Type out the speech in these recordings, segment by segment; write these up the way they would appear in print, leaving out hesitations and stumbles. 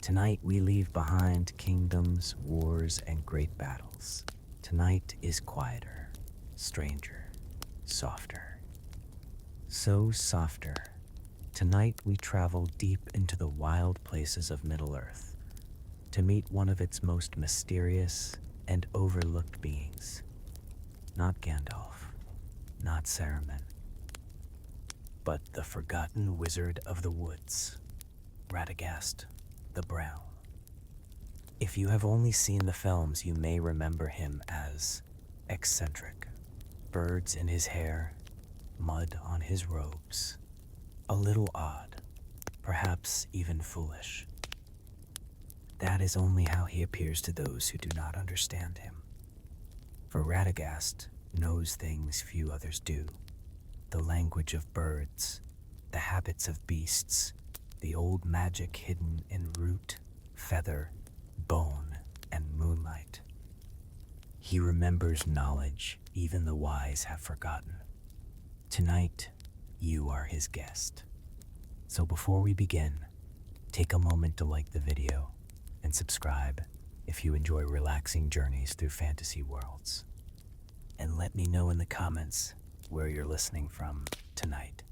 Tonight we leave behind kingdoms, wars, and great battles. Tonight is quieter, stranger, softer. So softer. Tonight we travel deep into the wild places of Middle-earth to meet one of its most mysterious and overlooked beings. Not Gandalf, not Saruman, but the forgotten wizard of the woods, Radagast the Brown. If you have only seen the films, you may remember him as eccentric, birds in his hair, mud on his robes, a little odd, perhaps even foolish. That is only how he appears to those who do not understand him. For Radagast knows things few others do, the language of birds, the habits of beasts, the old magic hidden in root, feather, bone, and moonlight. He remembers knowledge even the wise have forgotten. Tonight, you are his guest. So before we begin, take a moment to like the video and subscribe if you enjoy relaxing journeys through fantasy worlds. And let me know in the comments where you're listening from tonight.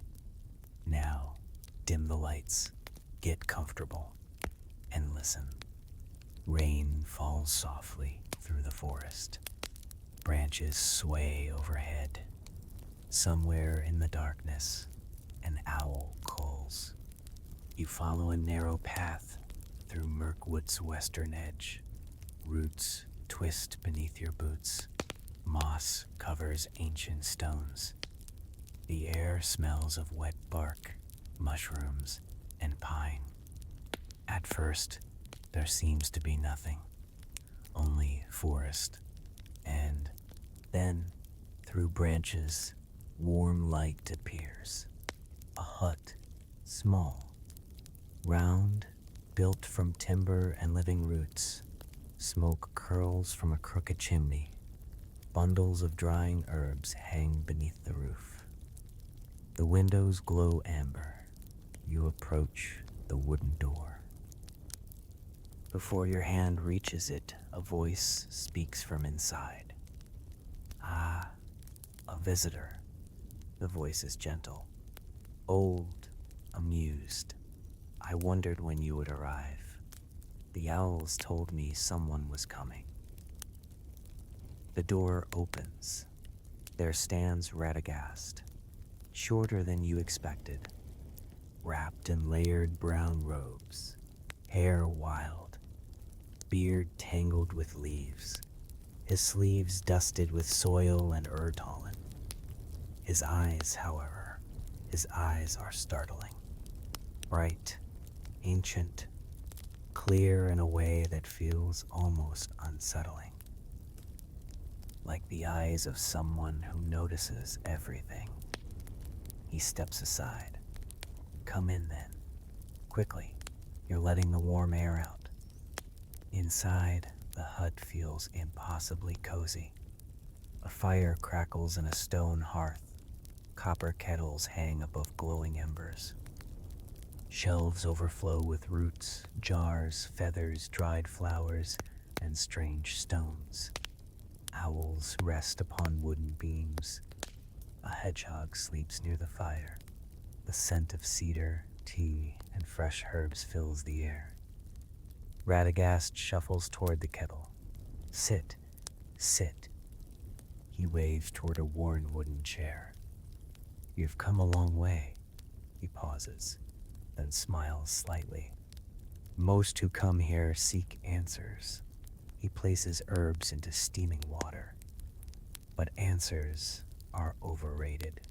Now, dim the lights, get comfortable, and listen. Rain falls softly through the forest. Branches sway overhead. Somewhere in the darkness, an owl calls. You follow a narrow path through Mirkwood's western edge. Roots twist beneath your boots. Moss covers ancient stones. The air smells of wet bark, mushrooms, and pine. At first, there seems to be nothing, only forest. And then, through branches, warm light appears. A hut, small, round, built from timber and living roots. Smoke curls from a crooked chimney. Bundles of drying herbs hang beneath the roof. The windows glow amber. You approach the wooden door. Before your hand reaches it, a voice speaks from inside. Ah, a visitor. The voice is gentle, old, amused. I wondered when you would arrive. The owls told me someone was coming. The door opens. There stands Radagast, shorter than you expected, wrapped in layered brown robes, hair wild, beard tangled with leaves, his sleeves dusted with soil and urtollen. His eyes, however, his eyes are startling. Bright, ancient, clear in a way that feels almost unsettling. Like the eyes of someone who notices everything. He steps aside. Come in then. Quickly, you're letting the warm air out. Inside, the hut feels impossibly cozy. A fire crackles in a stone hearth. Copper kettles hang above glowing embers. Shelves overflow with roots, jars, feathers, dried flowers, and strange stones. Owls rest upon wooden beams. A hedgehog sleeps near the fire. The scent of cedar, tea, and fresh herbs fills the air. Radagast shuffles toward the kettle. Sit, sit. He waves toward a worn wooden chair. You've come a long way. He pauses, then smiles slightly. Most who come here seek answers. He places herbs into steaming water. But answers are overrated.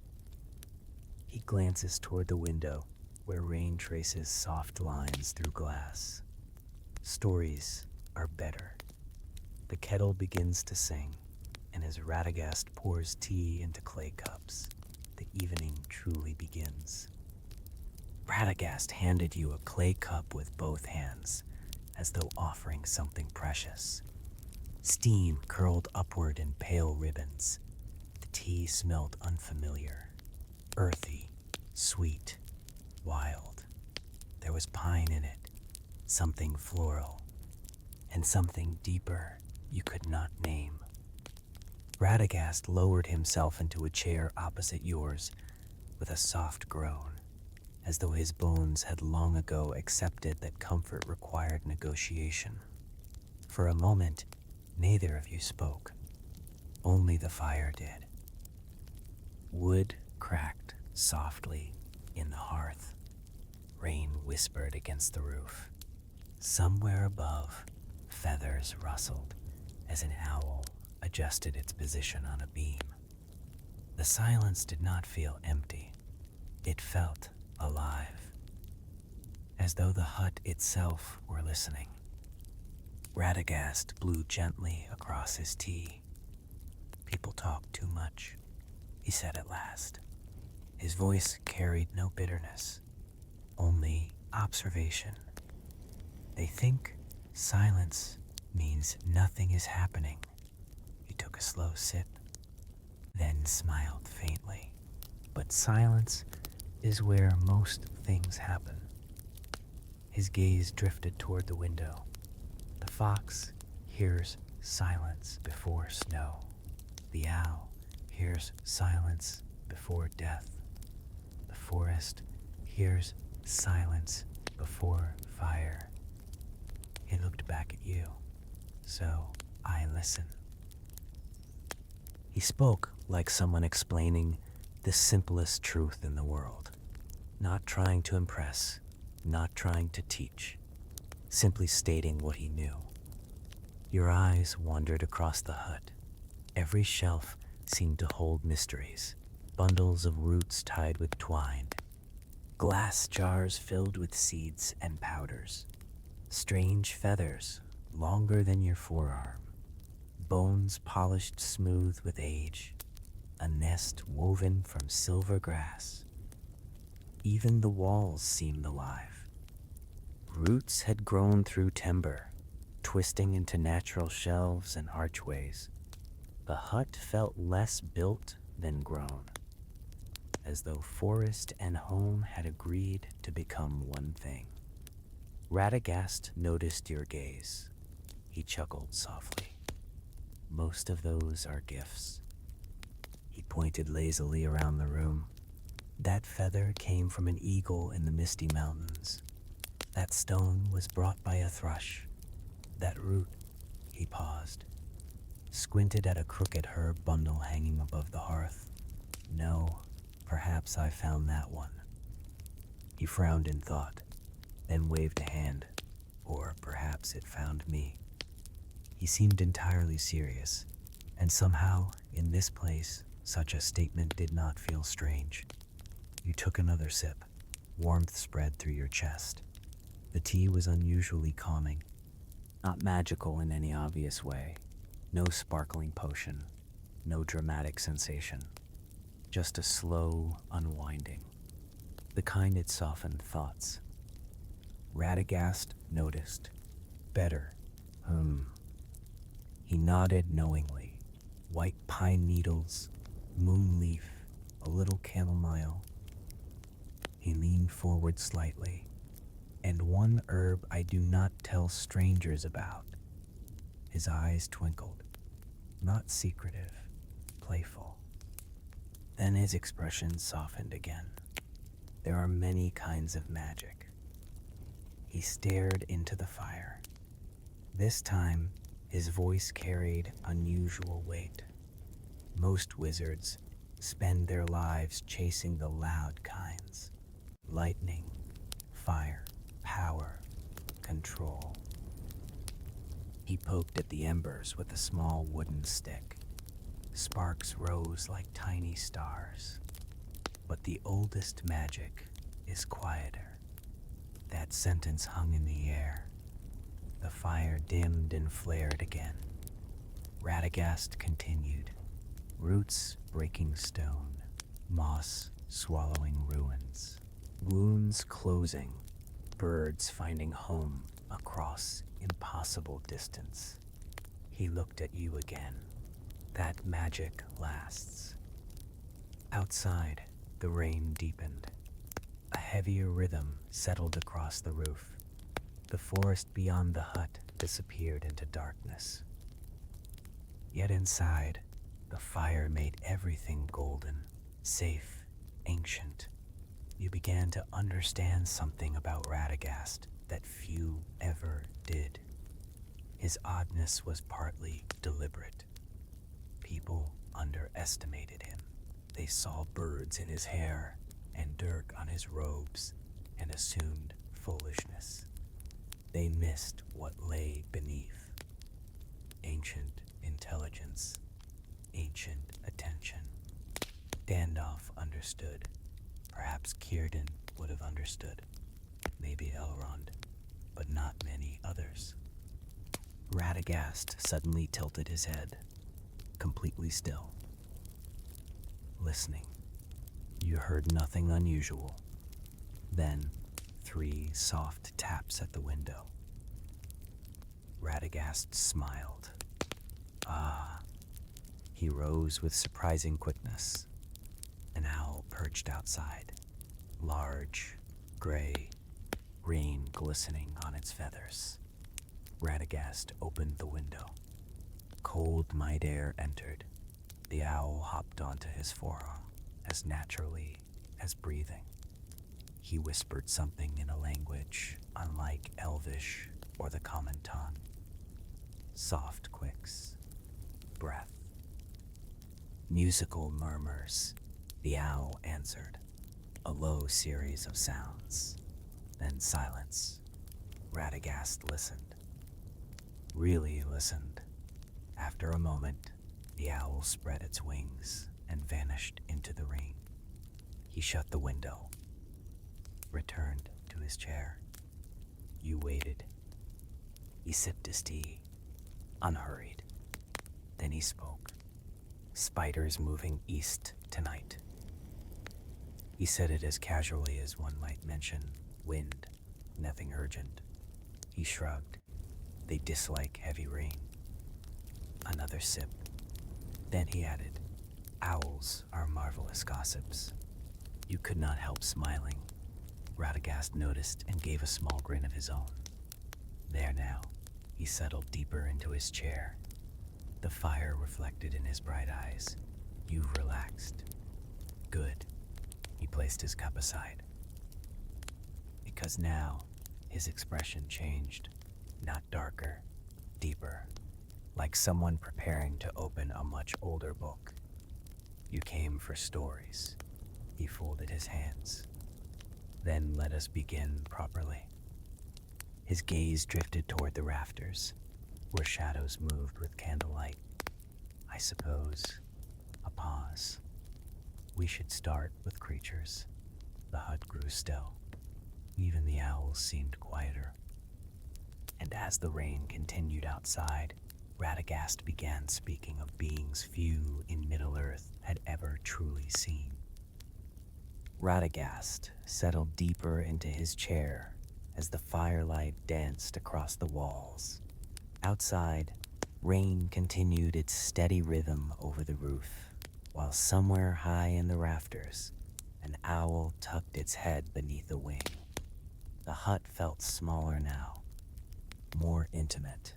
He glances toward the window, where rain traces soft lines through glass. Stories are better. The kettle begins to sing, and as Radagast pours tea into clay cups, the evening truly begins. Radagast handed you a clay cup with both hands, as though offering something precious. Steam curled upward in pale ribbons. The tea smelled unfamiliar, earthy, sweet, wild. There was pine in it, something floral, and something deeper you could not name. Radagast lowered himself into a chair opposite yours with a soft groan, as though his bones had long ago accepted that comfort required negotiation. For a moment, neither of you spoke. Only the fire did. Wood cracked softly in the hearth. Rain whispered against the roof. Somewhere above, feathers rustled as an owl adjusted its position on a beam. The silence did not feel empty. It felt alive, as though the hut itself were listening. Radagast blew gently across his tea. "People talk too much," he said at last. His voice carried no bitterness, only observation. "They think silence means nothing is happening." He took a slow sip, then smiled faintly. "But silence is where most things happen." His gaze drifted toward the window. The fox hears silence before snow. The owl hears silence before death. The forest hears silence before fire. He looked back at you, so I listen. He spoke like someone explaining the simplest truth in the world, not trying to impress, not trying to teach, simply stating what he knew. Your eyes wandered across the hut. Every shelf seemed to hold mysteries, bundles of roots tied with twine, glass jars filled with seeds and powders, strange feathers longer than your forearm, bones polished smooth with age, a nest woven from silver grass. Even the walls seemed alive. Roots had grown through timber, twisting into natural shelves and archways. The hut felt less built than grown, as though forest and home had agreed to become one thing. Radagast noticed your gaze. He chuckled softly. "Most of those are gifts." He pointed lazily around the room. "That feather came from an eagle in the misty mountains. That stone was brought by a thrush. That root," he paused, squinted at a crooked herb bundle hanging above the hearth. "No, perhaps I found that one." He frowned in thought, then waved a hand. "Or perhaps it found me." He seemed entirely serious, and somehow, in this place, such a statement did not feel strange. You took another sip. Warmth spread through your chest. The tea was unusually calming, not magical in any obvious way. No sparkling potion, no dramatic sensation, just a slow unwinding, the kind that softened thoughts. Radagast noticed. "Better. He nodded knowingly. White pine needles, moon leaf, a little chamomile. He leaned forward slightly. "And one herb I do not tell strangers about." His eyes twinkled, not secretive, playful. Then his expression softened again. "There are many kinds of magic." He stared into the fire. This time, his voice carried unusual weight. Most wizards spend their lives chasing the loud kinds. Lightning, fire, power, control. He poked at the embers with a small wooden stick. Sparks rose like tiny stars. But the oldest magic is quieter. That sentence hung in the air. The fire dimmed and flared again. Radagast continued. Roots breaking stone, moss swallowing ruins, wounds closing, birds finding home across impossible distance. He looked at you again. That magic lasts. Outside, the rain deepened. A heavier rhythm settled across the roof. The forest beyond the hut disappeared into darkness. Yet inside, the fire made everything golden, safe, ancient. You began to understand something about Radagast that few ever did. His oddness was partly deliberate. People underestimated him. They saw birds in his hair and dirt on his robes and assumed foolishness. They missed what lay beneath. Ancient intelligence, ancient attention. Gandalf understood. Perhaps Círdan would have understood. Maybe Elrond, but not many others. Radagast suddenly tilted his head, completely still. Listening. You heard nothing unusual. Then 3 soft taps at the window. Radagast smiled. Ah. He rose with surprising quickness. An owl perched outside, large, gray, rain glistening on its feathers. Radagast opened the window. Cold night air entered. The owl hopped onto his forearm as naturally as breathing. He whispered something in a language unlike Elvish or the common tongue. Soft quicks, breath, musical murmurs. The owl answered, a low series of sounds, then silence. Radagast listened. Really listened. After a moment, the owl spread its wings and vanished into the rain. He shut the window, returned to his chair. You waited. He sipped his tea, unhurried. Then he spoke. Spiders moving east tonight. He said it as casually as one might mention wind, nothing urgent. He shrugged. They dislike heavy rain. Another sip. Then he added, owls are marvelous gossips. You could not help smiling. Radagast noticed and gave a small grin of his own. There now, he settled deeper into his chair. The fire reflected in his bright eyes. You've relaxed. Good. He placed his cup aside. Because now, his expression changed. Not darker, deeper. Like someone preparing to open a much older book. You came for stories. He folded his hands. Then let us begin properly. His gaze drifted toward the rafters, where shadows moved with candlelight. I suppose, a pause. We should start with creatures. The hut grew still. Even the owls seemed quieter. And as the rain continued outside, Radagast began speaking of beings few in Middle-earth had ever truly seen. Radagast settled deeper into his chair as the firelight danced across the walls. Outside, rain continued its steady rhythm over the roof, while somewhere high in the rafters, an owl tucked its head beneath a wing. The hut felt smaller now, more intimate,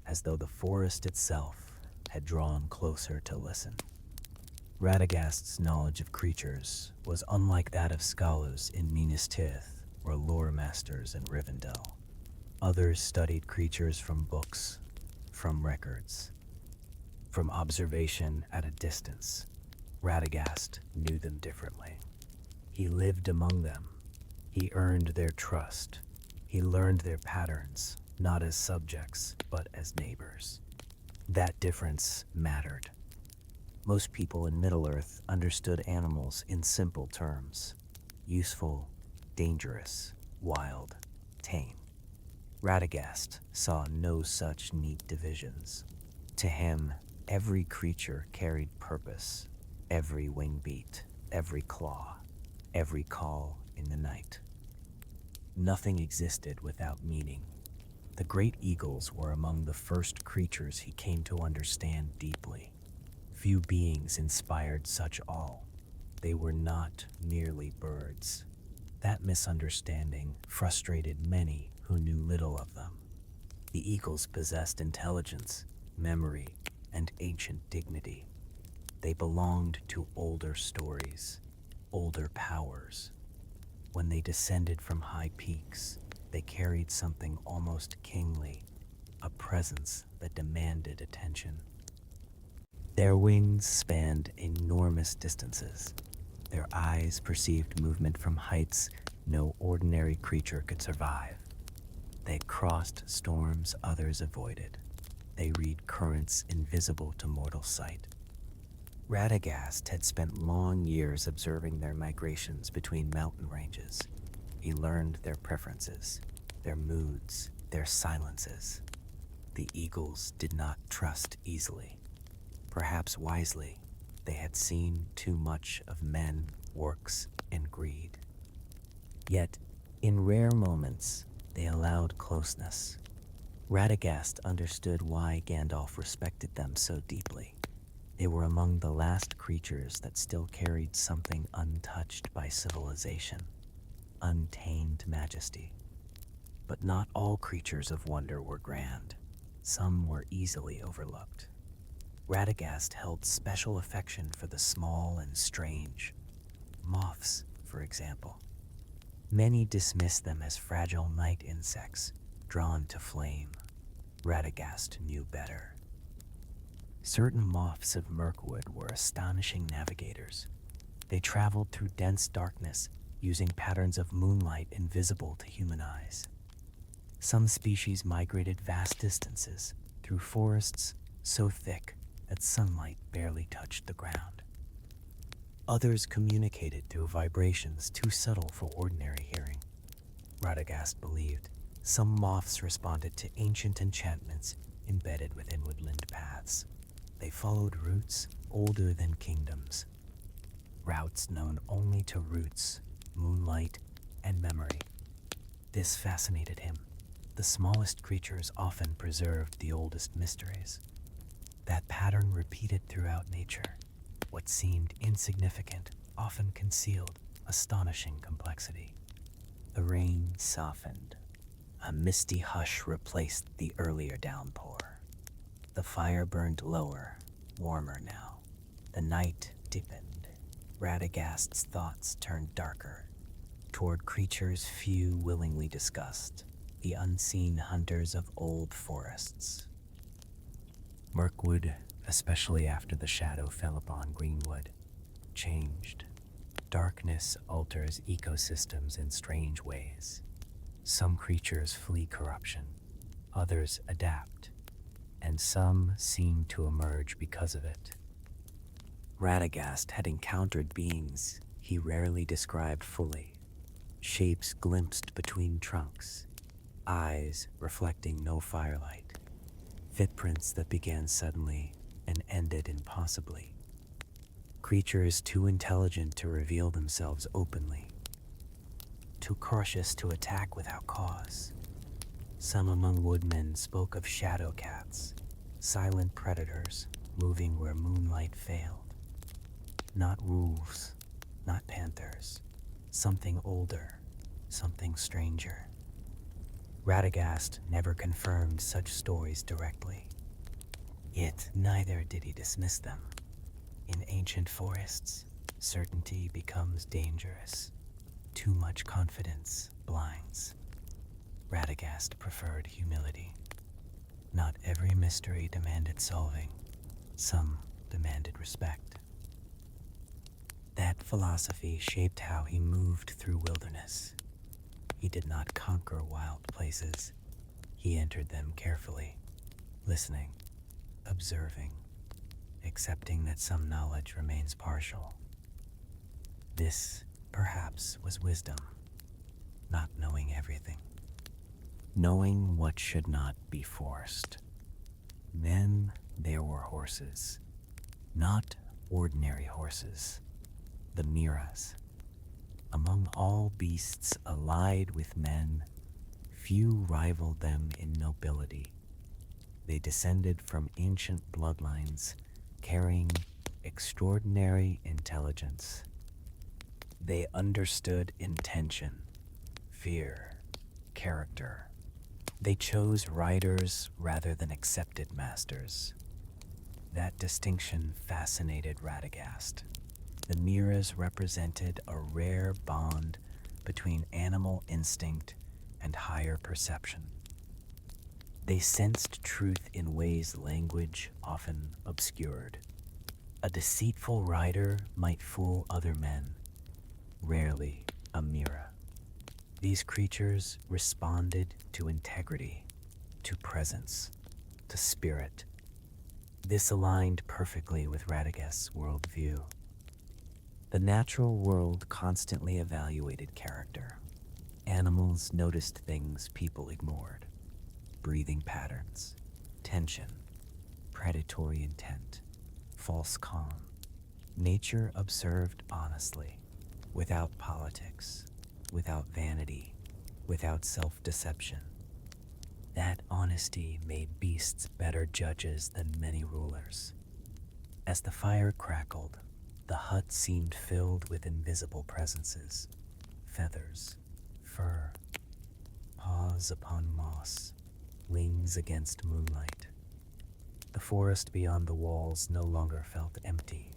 as though the forest itself had drawn closer to listen. Radagast's knowledge of creatures was unlike that of scholars in Minas Tirith or lore masters in Rivendell. Others studied creatures from books, from records, from observation at a distance. Radagast knew them differently. He lived among them. He earned their trust. He learned their patterns, not as subjects, but as neighbors. That difference mattered. Most people in Middle-earth understood animals in simple terms: useful, dangerous, wild, tame. Radagast saw no such neat divisions. To him, every creature carried purpose, every wing beat, every claw, every call in the night. Nothing existed without meaning. The great eagles were among the first creatures he came to understand deeply. Few beings inspired such awe. They were not merely birds. That misunderstanding frustrated many who knew little of them. The eagles possessed intelligence, memory, and ancient dignity. They belonged to older stories, older powers. When they descended from high peaks, they carried something almost kingly, a presence that demanded attention. Their wings spanned enormous distances. Their eyes perceived movement from heights no ordinary creature could survive. They crossed storms others avoided. They read currents invisible to mortal sight. Radagast had spent long years observing their migrations between mountain ranges. He learned their preferences, their moods, their silences. The eagles did not trust easily. Perhaps wisely, they had seen too much of men, orcs, and greed. Yet, in rare moments, they allowed closeness. Radagast understood why Gandalf respected them so deeply. They were among the last creatures that still carried something untouched by civilization, untamed majesty. But not all creatures of wonder were grand. Some were easily overlooked. Radagast held special affection for the small and strange. Moths, for example. Many dismissed them as fragile night insects, drawn to flame. Radagast knew better. Certain moths of Mirkwood were astonishing navigators. They traveled through dense darkness, using patterns of moonlight invisible to human eyes. Some species migrated vast distances through forests so thick that sunlight barely touched the ground. Others communicated through vibrations too subtle for ordinary hearing. Radagast believed some moths responded to ancient enchantments embedded within woodland paths. They followed routes older than kingdoms, routes known only to roots, moonlight, and memory. This fascinated him. The smallest creatures often preserved the oldest mysteries. That pattern repeated throughout nature. What seemed insignificant often concealed astonishing complexity. The rain softened. A misty hush replaced the earlier downpour. The fire burned lower, warmer now. The night deepened. Radagast's thoughts turned darker, toward creatures few willingly discussed, the unseen hunters of old forests. Mirkwood, especially after the shadow fell upon Greenwood, changed. Darkness alters ecosystems in strange ways. Some creatures flee corruption, others adapt, and some seem to emerge because of it. Radagast had encountered beings he rarely described fully, shapes glimpsed between trunks, eyes reflecting no firelight, footprints that began suddenly and ended impossibly. Creatures too intelligent to reveal themselves openly, too cautious to attack without cause. Some among woodmen spoke of shadow cats, silent predators moving where moonlight failed. Not wolves, not panthers, something older, something stranger. Radagast never confirmed such stories directly. Yet neither did he dismiss them. In ancient forests, certainty becomes dangerous. Too much confidence blinds. Radagast preferred humility. Not every mystery demanded solving. Some demanded respect. That philosophy shaped how he moved through wilderness. He did not conquer wild places. He entered them carefully, listening, observing, accepting that some knowledge remains partial. This, perhaps, was wisdom, not knowing everything. Knowing what should not be forced. Then there were horses. Not ordinary horses. The Miras. Among all beasts allied with men, few rivaled them in nobility. They descended from ancient bloodlines, carrying extraordinary intelligence. They understood intention, fear, character, They chose riders rather than accepted masters. That distinction fascinated Radagast. The Miras represented a rare bond between animal instinct and higher perception. They sensed truth in ways language often obscured. A deceitful rider might fool other men, rarely a Mira. These creatures responded to integrity, to presence, to spirit. This aligned perfectly with Radagast's worldview. The natural world constantly evaluated character. Animals noticed things people ignored: breathing patterns, tension, predatory intent, false calm. Nature observed honestly, without politics, without vanity, without self-deception. That honesty made beasts better judges than many rulers. As the fire crackled, the hut seemed filled with invisible presences: feathers, fur, paws upon moss, wings against moonlight. The forest beyond the walls no longer felt empty.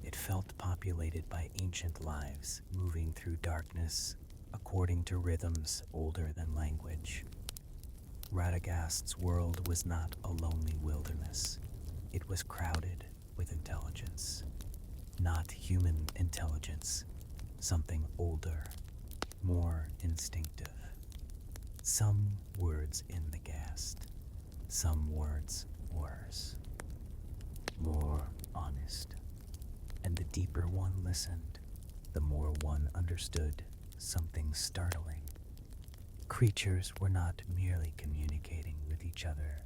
It felt populated by ancient lives moving through darkness according to rhythms older than language. Radagast's world was not a lonely wilderness. It was crowded with intelligence. Not human intelligence, something older, more instinctive. Some words in the Gast, some words worse, more honest. And the deeper one listened, the more one understood something startling. Creatures were not merely communicating with each other,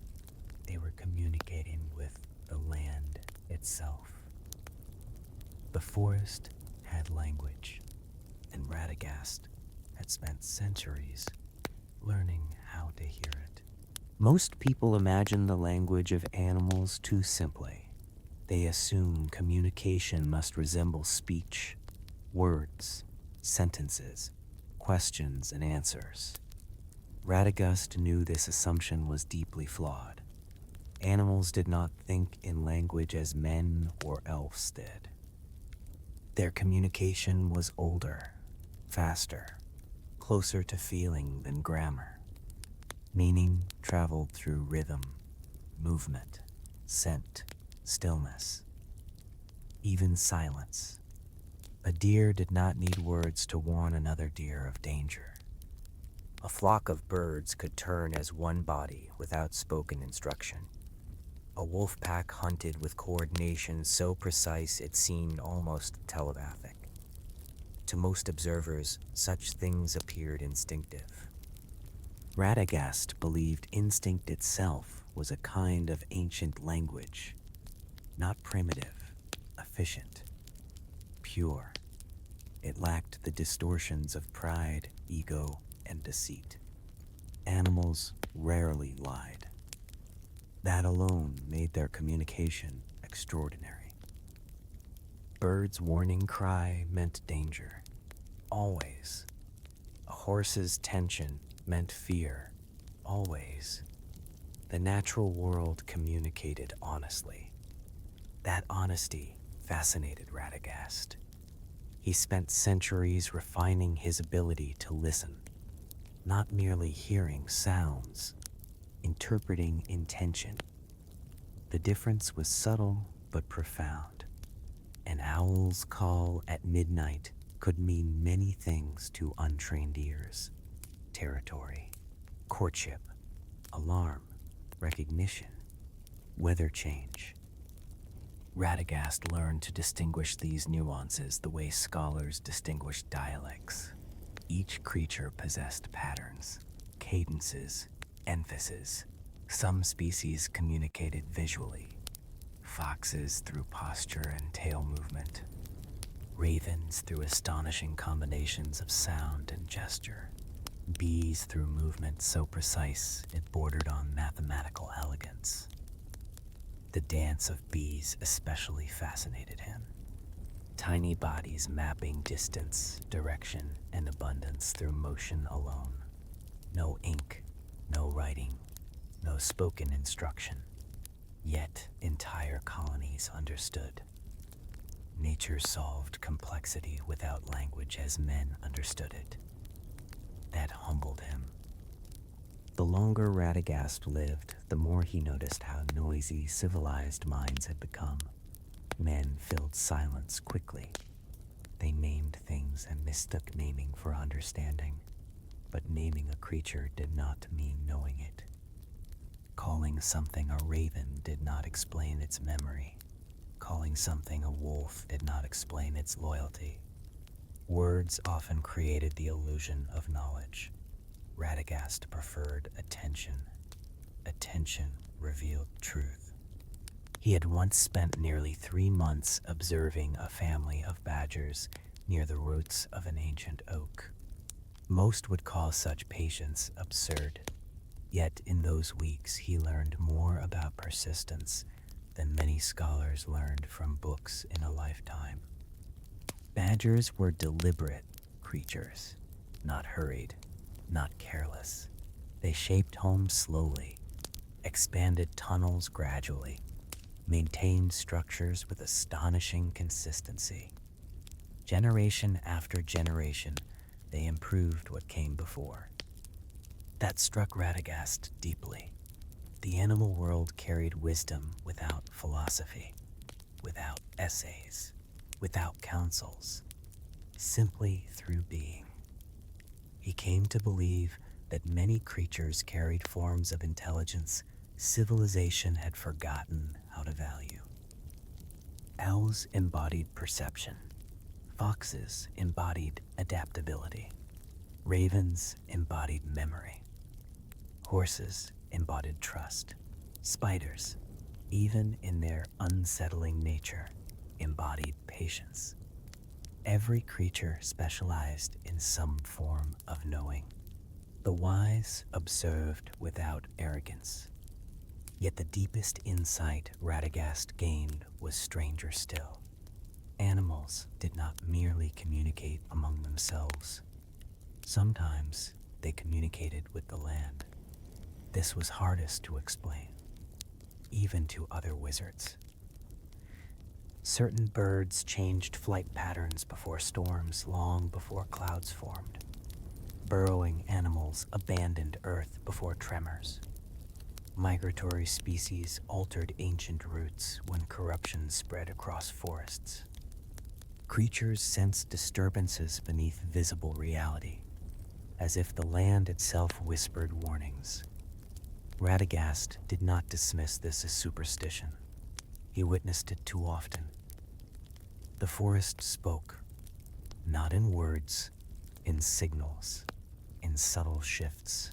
they were communicating with the land itself. The forest had language, and Radagast had spent centuries learning how to hear it. Most people imagine the language of animals too simply. They assume communication must resemble speech, words, sentences, questions, and answers. Radagast knew this assumption was deeply flawed. Animals did not think in language as men or elves did. Their communication was older, faster, closer to feeling than grammar. Meaning traveled through rhythm, movement, scent, stillness, even silence. A deer did not need words to warn another deer of danger. A flock of birds could turn as one body without spoken instruction. A wolf pack hunted with coordination so precise it seemed almost telepathic. To most observers, such things appeared instinctive. Radagast believed instinct itself was a kind of ancient language, not primitive, efficient, pure. It lacked the distortions of pride, ego, and deceit. Animals rarely lied. That alone made their communication extraordinary. Birds' warning cry meant danger, always. A horse's tension meant fear, always. The natural world communicated honestly. That honesty fascinated Radagast. He spent centuries refining his ability to listen, not merely hearing sounds, interpreting intention. The difference was subtle but profound. An owl's call at midnight could mean many things to untrained ears: territory, courtship, alarm, recognition, weather change. Radagast learned to distinguish these nuances the way scholars distinguish dialects. Each creature possessed patterns, cadences, emphasis. Some species communicated visually: foxes through posture and tail movement, ravens through astonishing combinations of sound and gesture, bees through movement so precise it bordered on mathematical elegance. The dance of bees especially fascinated him. Tiny bodies mapping distance, direction, and abundance through motion alone. No ink, writing, no spoken instruction. Yet entire colonies understood. Nature solved complexity without language as men understood it. That humbled him. The longer Radagast lived, the more he noticed how noisy civilized minds had become. Men filled silence quickly. They named things and mistook naming for understanding. But naming a creature did not mean knowing it. Calling something a raven did not explain its memory. Calling something a wolf did not explain its loyalty. Words often created the illusion of knowledge. Radagast preferred attention. Attention revealed truth. He had once spent nearly 3 months observing a family of badgers near the roots of an ancient oak. Most would call such patience absurd. Yet in those weeks he learned more about persistence than many scholars learned from books in a lifetime. Badgers were deliberate creatures, not hurried, not careless. They shaped homes slowly, expanded tunnels gradually, maintained structures with astonishing consistency. Generation after generation, they improved what came before. That struck Radagast deeply. The animal world carried wisdom without philosophy, without essays, without counsels, simply through being. He came to believe that many creatures carried forms of intelligence civilization had forgotten how to value. Owls embodied perception. Foxes embodied adaptability. Ravens embodied memory. Horses embodied trust. Spiders, even in their unsettling nature, embodied patience. Every creature specialized in some form of knowing. The wise observed without arrogance. Yet the deepest insight Radagast gained was stranger still. Animals did not merely communicate among themselves. Sometimes they communicated with the land. This was hardest to explain, even to other wizards. Certain birds changed flight patterns before storms, long before clouds formed. Burrowing animals abandoned Earth before tremors. Migratory species altered ancient routes when corruption spread across forests. Creatures sensed disturbances beneath visible reality, as if the land itself whispered warnings. Radagast did not dismiss this as superstition. He witnessed it too often. The forest spoke, not in words, in signals, in subtle shifts.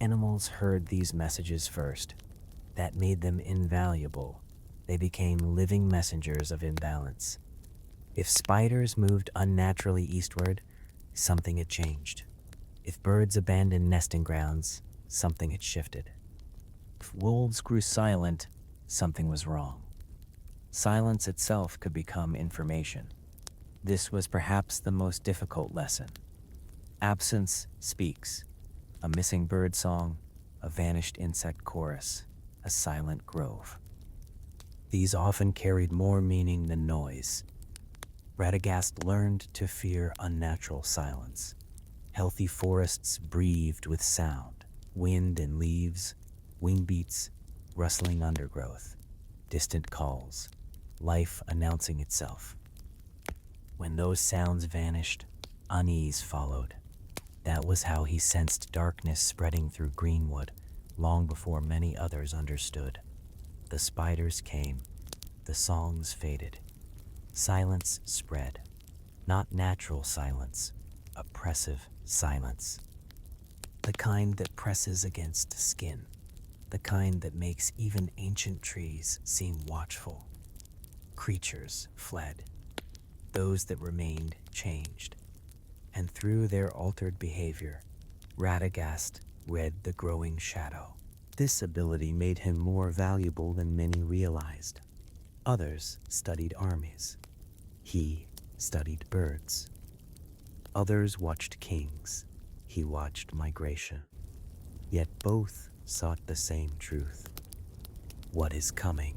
Animals heard these messages first. That made them invaluable. They became living messengers of imbalance. If spiders moved unnaturally eastward, something had changed. If birds abandoned nesting grounds, something had shifted. If wolves grew silent, something was wrong. Silence itself could become information. This was perhaps the most difficult lesson. Absence speaks. A missing bird song, a vanished insect chorus, a silent grove. These often carried more meaning than noise. Radagast learned to fear unnatural silence. Healthy forests breathed with sound. Wind and leaves, wing beats, rustling undergrowth, distant calls, life announcing itself. When those sounds vanished, unease followed. That was how he sensed darkness spreading through Greenwood long before many others understood. The spiders came, the songs faded. Silence spread. Not natural silence, oppressive silence. The kind that presses against skin, the kind that makes even ancient trees seem watchful. Creatures fled. Those that remained changed. And through their altered behavior, Radagast read the growing shadow. This ability made him more valuable than many realized. Others studied armies. He studied birds. Others watched kings. He watched migration. Yet both sought the same truth: what is coming.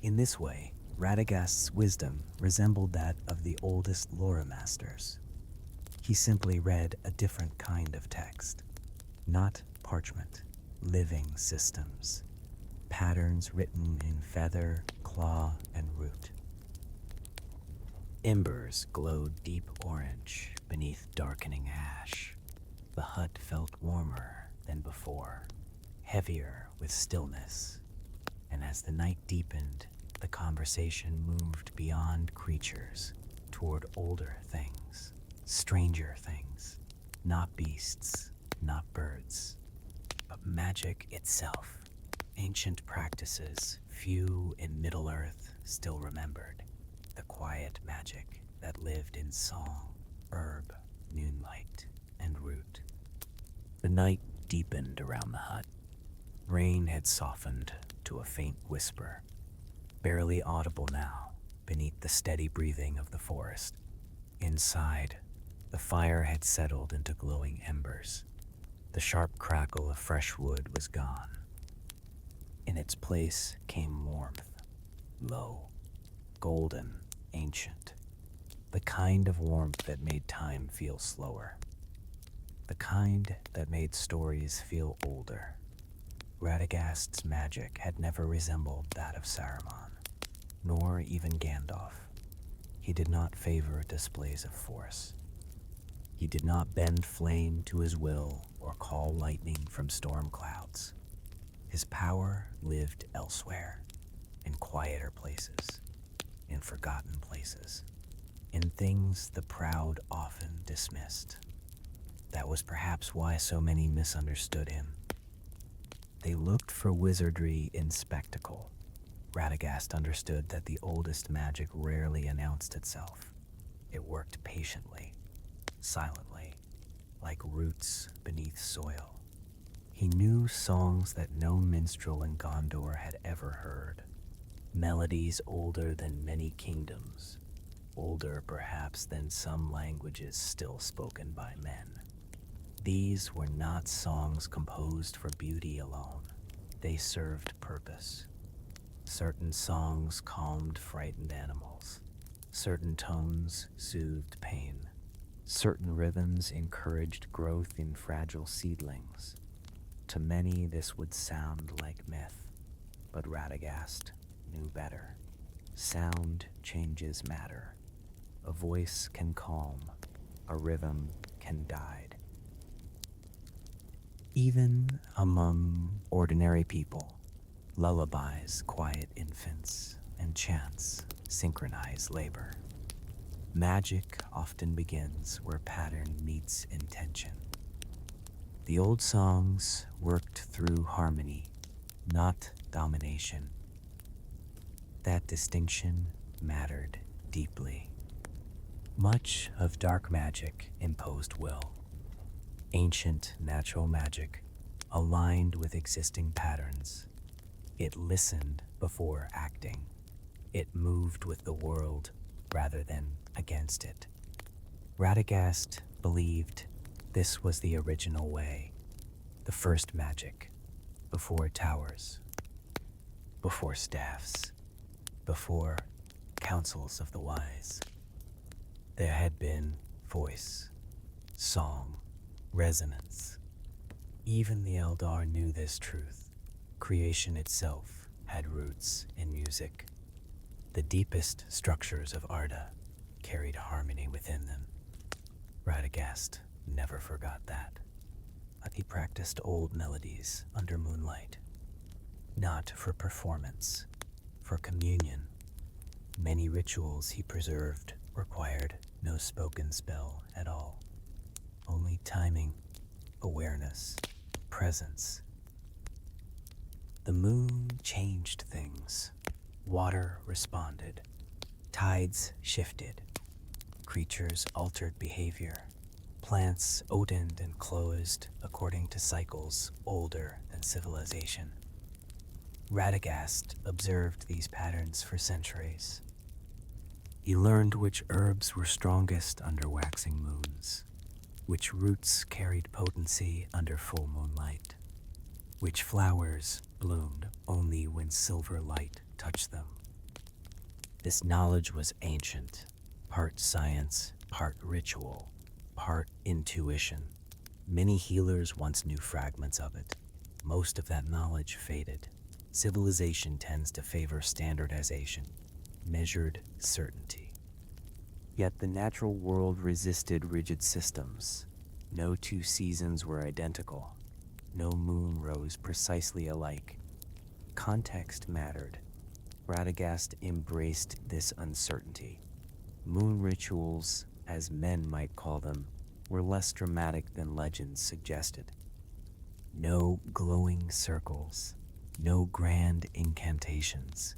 In this way, Radagast's wisdom resembled that of the oldest lore masters. He simply read a different kind of text, not parchment, living systems, patterns written in feather, claw, and root. Embers glowed deep orange beneath darkening ash. The hut felt warmer than before, heavier with stillness, and as the night deepened, the conversation moved beyond creatures toward older things, stranger things, not beasts, not birds, but magic itself, ancient practices few in Middle-earth still remembered, the quiet magic that lived in song, herb, moonlight, and root. The night deepened around the hut. Rain had softened to a faint whisper, barely audible now beneath the steady breathing of the forest. Inside, the fire had settled into glowing embers. The sharp crackle of fresh wood was gone. In its place came warmth, low, golden, ancient, the kind of warmth that made time feel slower, the kind that made stories feel older. Radagast's magic had never resembled that of Saruman, nor even Gandalf. He did not favor displays of force. He did not bend flame to his will or call lightning from storm clouds. His power lived elsewhere, in quieter places, in forgotten places, in things the proud often dismissed. That was perhaps why so many misunderstood him. They looked for wizardry in spectacle. Radagast understood that the oldest magic rarely announced itself. It worked patiently, silently, like roots beneath soil. He knew songs that no minstrel in Gondor had ever heard, melodies older than many kingdoms, older perhaps than some languages still spoken by men. These were not songs composed for beauty alone. They served purpose. Certain songs calmed frightened animals. Certain tones soothed pain. Certain rhythms encouraged growth in fragile seedlings. To many, this would sound like myth, but Radagast knew better. Sound changes matter. A voice can calm. A rhythm can guide. Even among ordinary people, lullabies quiet infants, and chants synchronize labor. Magic often begins where pattern meets intention. The old songs worked through harmony, not domination. That distinction mattered deeply. Much of dark magic imposed will. Ancient natural magic aligned with existing patterns. It listened before acting. It moved with the world rather than against it. Radagast believed this was the original way, the first magic, before towers, before staffs, before councils of the wise. There had been voice, song, resonance. Even the Eldar knew this truth. Creation itself had roots in music. The deepest structures of Arda carried harmony within them. Radagast never forgot that. But he practiced old melodies under moonlight, not for performance, for communion. Many rituals he preserved required no spoken spell at all, only timing, awareness, presence. The moon changed things. Water responded. Tides shifted. Creatures altered behavior. Plants opened and closed according to cycles older than civilization. Radagast observed these patterns for centuries. He learned which herbs were strongest under waxing moons, which roots carried potency under full moonlight, which flowers bloomed only when silver light touched them. This knowledge was ancient, part science, part ritual, part intuition. Many healers once knew fragments of it. Most of that knowledge faded. Civilization tends to favor standardization, measured certainty. Yet the natural world resisted rigid systems. No two seasons were identical. No moon rose precisely alike. Context mattered. Radagast embraced this uncertainty. Moon rituals, as men might call them, were less dramatic than legends suggested. No glowing circles, no grand incantations.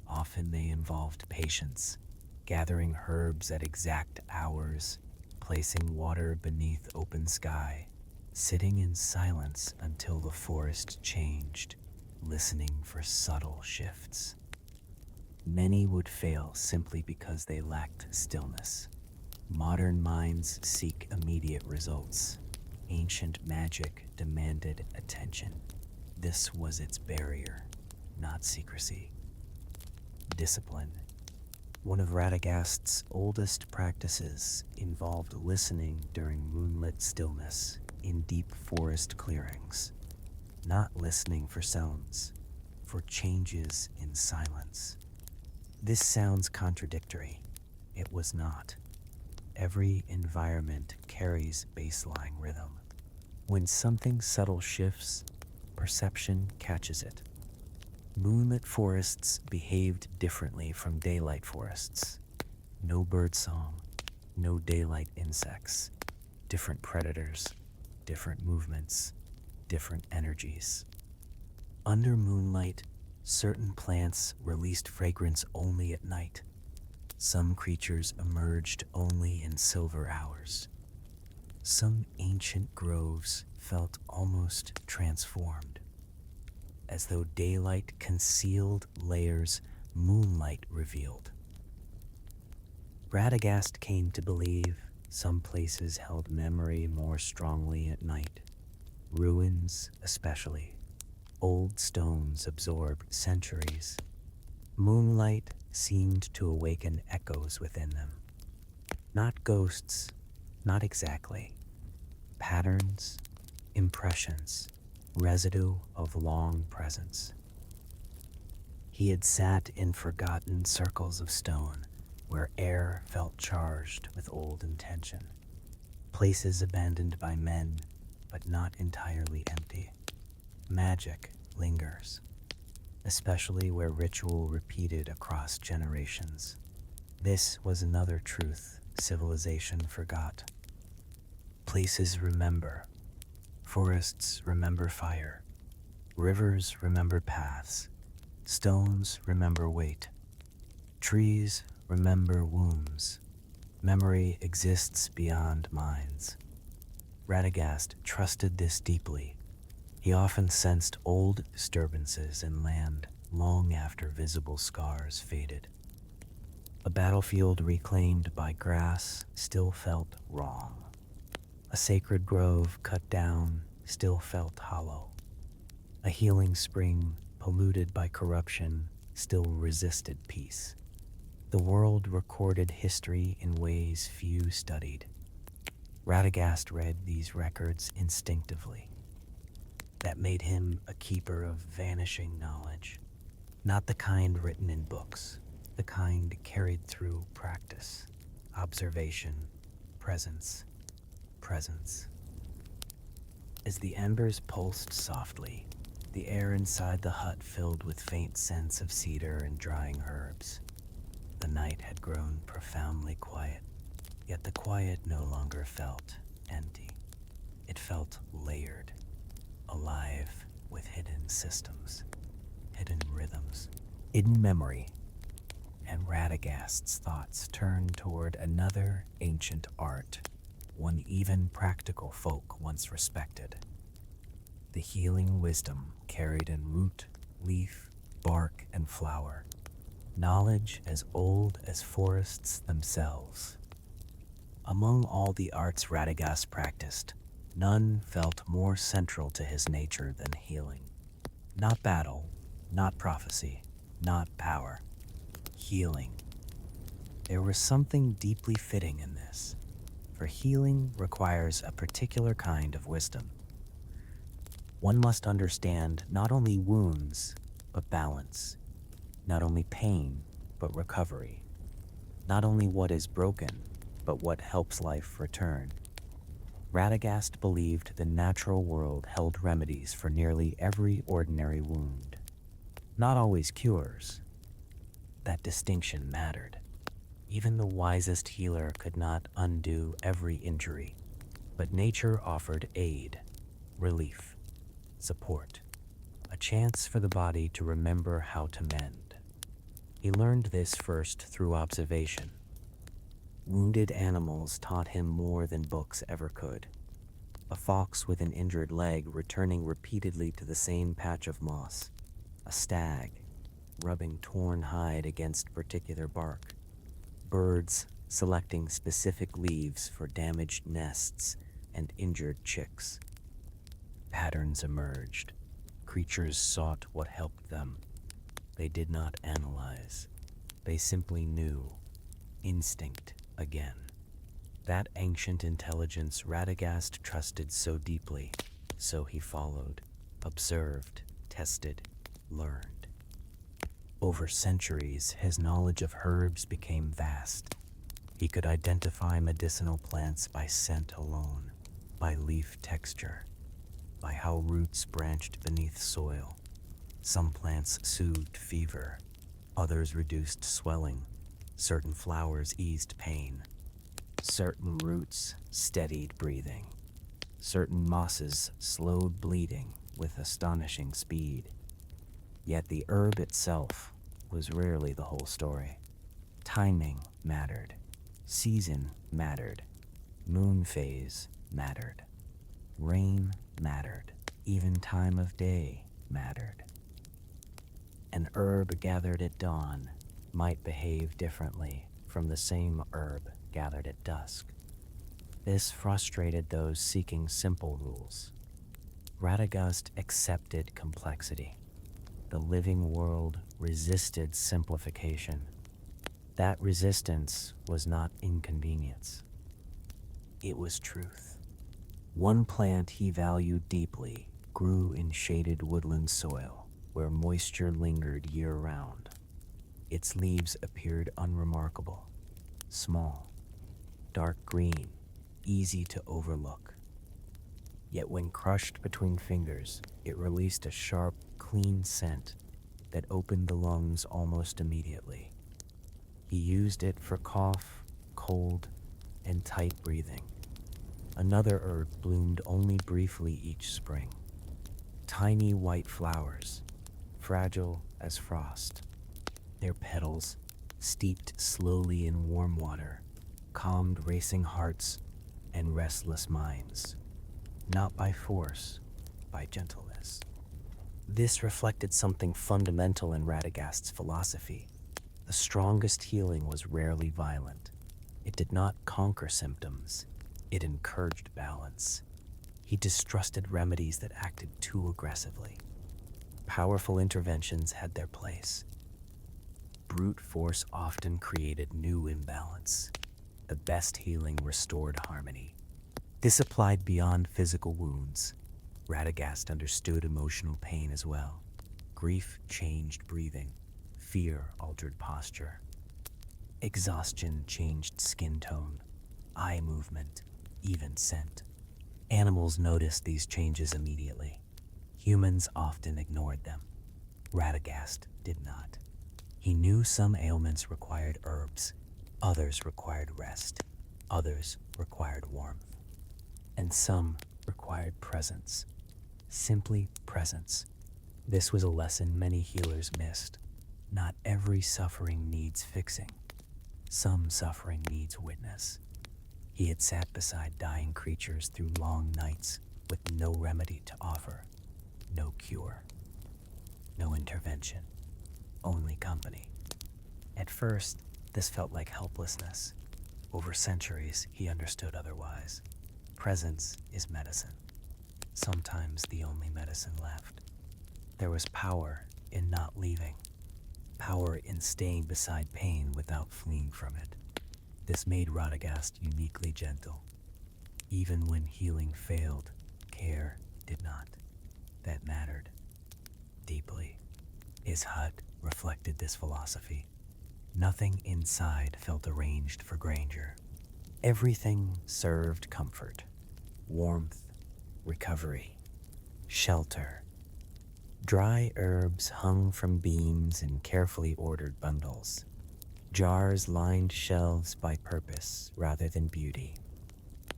Often they involved patience, gathering herbs at exact hours, placing water beneath open sky, sitting in silence until the forest changed, listening for subtle shifts. Many would fail simply because they lacked stillness. Modern minds seek immediate results. Ancient magic demanded attention. This was its barrier, not secrecy. Discipline. One of Radagast's oldest practices involved listening during moonlit stillness in deep forest clearings. Not listening for sounds, for changes in silence. This sounds contradictory. It was not. Every environment carries baseline rhythm. When something subtle shifts, perception catches it. Moonlit forests behaved differently from daylight forests. No birdsong, no daylight insects. Different predators, different movements, different energies. Under moonlight, certain plants released fragrance only at night. Some creatures emerged only in silver hours. Some ancient groves felt almost transformed. As though daylight concealed layers moonlight revealed. Radagast came to believe some places held memory more strongly at night. Ruins especially. Old stones absorbed centuries. Moonlight seemed to awaken echoes within them. Not ghosts, not exactly. Patterns, impressions, residue of long presence. He had sat in forgotten circles of stone where air felt charged with old intention. Places abandoned by men, but not entirely empty. Magic lingers, especially where ritual repeated across generations. This was another truth civilization forgot. Places remember. Forests remember fire. Rivers remember paths. Stones remember weight. Trees remember wombs. Memory exists beyond minds. Radagast trusted this deeply. He often sensed old disturbances in land long after visible scars faded. A battlefield reclaimed by grass still felt wrong. A sacred grove cut down still felt hollow. A healing spring polluted by corruption still resisted peace. The world recorded history in ways few studied. Radagast read these records instinctively. That made him a keeper of vanishing knowledge, not the kind written in books, the kind carried through practice, observation, presence. As the embers pulsed softly, the air inside the hut filled with faint scents of cedar and drying herbs. The night had grown profoundly quiet, yet the quiet no longer felt empty. It felt layered, alive with hidden systems, hidden rhythms, hidden memory. And Radagast's thoughts turned toward another ancient art, one even practical folk once respected. The healing wisdom carried in root, leaf, bark, and flower. Knowledge as old as forests themselves. Among all the arts Radagast practiced, none felt more central to his nature than healing. Not battle, not prophecy, not power. Healing. There was something deeply fitting in this, for healing requires a particular kind of wisdom. One must understand not only wounds, but balance, not only pain, but recovery, not only what is broken, but what helps life return. Radagast believed the natural world held remedies for nearly every ordinary wound. Not always cures. That distinction mattered. Even the wisest healer could not undo every injury, but nature offered aid, relief, support, a chance for the body to remember how to mend. He learned this first through observation. Wounded animals taught him more than books ever could. A fox with an injured leg returning repeatedly to the same patch of moss. A stag rubbing torn hide against particular bark. Birds selecting specific leaves for damaged nests and injured chicks. Patterns emerged. Creatures sought what helped them. They did not analyze. They simply knew. Instinct again. That ancient intelligence Radagast trusted so deeply, so he followed, observed, tested, learned. Over centuries, his knowledge of herbs became vast. He could identify medicinal plants by scent alone, by leaf texture, by how roots branched beneath soil. Some plants soothed fever, others reduced swelling, certain flowers eased pain, certain roots steadied breathing, certain mosses slowed bleeding with astonishing speed. Yet the herb itself was rarely the whole story. Timing mattered, season mattered, moon phase mattered, rain mattered, even time of day mattered. An herb gathered at dawn might behave differently from the same herb gathered at dusk. This frustrated those seeking simple rules. Radagast accepted complexity. The living world resisted simplification. That resistance was not inconvenience. It was truth. One plant he valued deeply grew in shaded woodland soil, where moisture lingered year-round. Its leaves appeared unremarkable, small, dark green, easy to overlook. Yet when crushed between fingers, it released a sharp, clean scent that opened the lungs almost immediately. He used it for cough, cold, and tight breathing. Another herb bloomed only briefly each spring. Tiny white flowers, fragile as frost. Their petals, steeped slowly in warm water, calmed racing hearts and restless minds. Not by force, by gentleness. This reflected something fundamental in Radagast's philosophy. The strongest healing was rarely violent. It did not conquer symptoms. It encouraged balance. He distrusted remedies that acted too aggressively. Powerful interventions had their place. Brute force often created new imbalance. The best healing restored harmony. This applied beyond physical wounds. Radagast understood emotional pain as well. Grief changed breathing. Fear altered posture. Exhaustion changed skin tone, eye movement, even scent. Animals noticed these changes immediately. Humans often ignored them. Radagast did not. He knew some ailments required herbs, others required rest, others required warmth, and some required presence. Simply presence. This was a lesson many healers missed. Not every suffering needs fixing. Some suffering needs witness. He had sat beside dying creatures through long nights with no remedy to offer, no cure, no intervention, only company. At first, this felt like helplessness. Over centuries, he understood otherwise. Presence is medicine, sometimes the only medicine left. There was power in not leaving, power in staying beside pain without fleeing from it. This made Radagast uniquely gentle. Even when healing failed, care did not. That mattered deeply. His hut reflected this philosophy. Nothing inside felt arranged for grandeur. Everything served comfort, warmth, recovery, shelter. Dry herbs hung from beams in carefully ordered bundles. Jars lined shelves by purpose rather than beauty.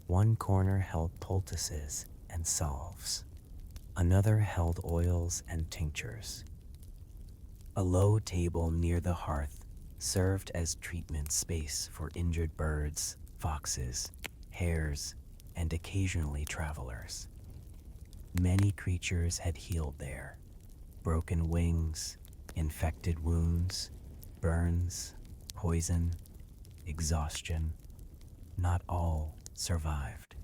One corner held poultices and salves. Another held oils and tinctures. A low table near the hearth served as treatment space for injured birds, foxes, hares, and occasionally travelers. Many creatures had healed there. Broken wings, infected wounds, burns, poison, exhaustion. Not all survived.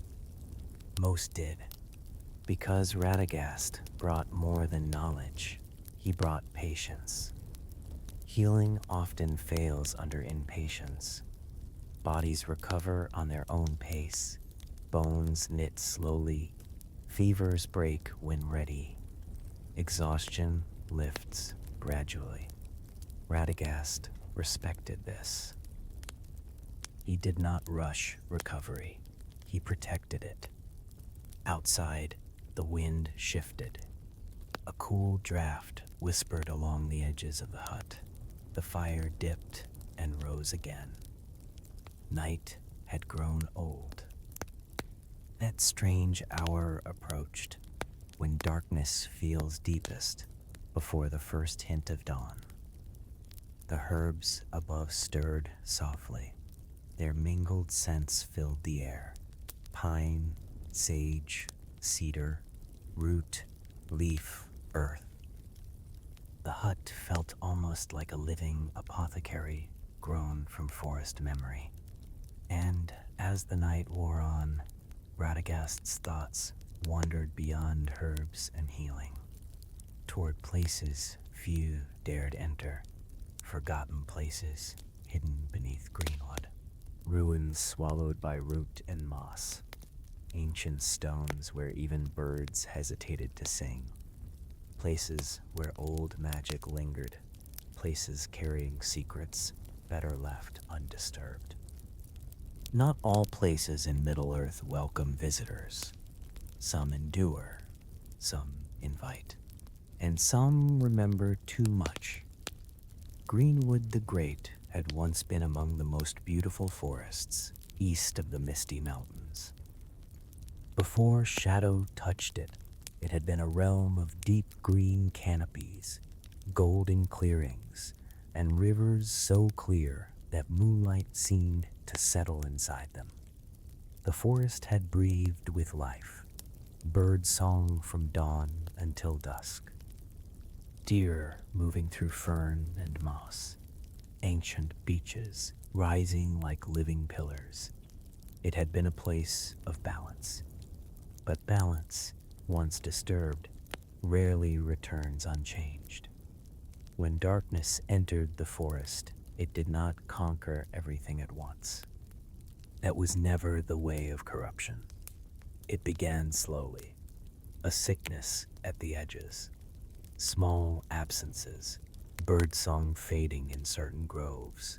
Most did. Because Radagast brought more than knowledge, he brought patience. Healing often fails under impatience. Bodies recover on their own pace. Bones knit slowly. Fevers break when ready. Exhaustion lifts gradually. Radagast respected this. He did not rush recovery. He protected it. Outside, the wind shifted. A cool draft whispered along the edges of the hut. The fire dipped and rose again. Night had grown old. That strange hour approached, when darkness feels deepest, before the first hint of dawn. The herbs above stirred softly. Their mingled scents filled the air. Pine, sage, cedar, root, leaf, earth. The hut felt almost like a living apothecary grown from forest memory. And as the night wore on, Radagast's thoughts wandered beyond herbs and healing, toward places few dared enter, forgotten places hidden beneath greenwood, ruins swallowed by root and moss, ancient stones where even birds hesitated to sing, places where old magic lingered, places carrying secrets better left undisturbed. Not all places in Middle-earth welcome visitors. Some endure, some invite, and some remember too much. Greenwood the Great had once been among the most beautiful forests east of the Misty Mountains. Before shadow touched it, it had been a realm of deep green canopies, golden clearings, and rivers so clear that moonlight seemed to settle inside them. The forest had breathed with life, bird song from dawn until dusk, deer moving through fern and moss, ancient beaches rising like living pillars. It had been a place of balance, but balance, once disturbed, rarely returns unchanged. When darkness entered the forest, it did not conquer everything at once. That was never the way of corruption. It began slowly, a sickness at the edges, small absences, birdsong fading in certain groves,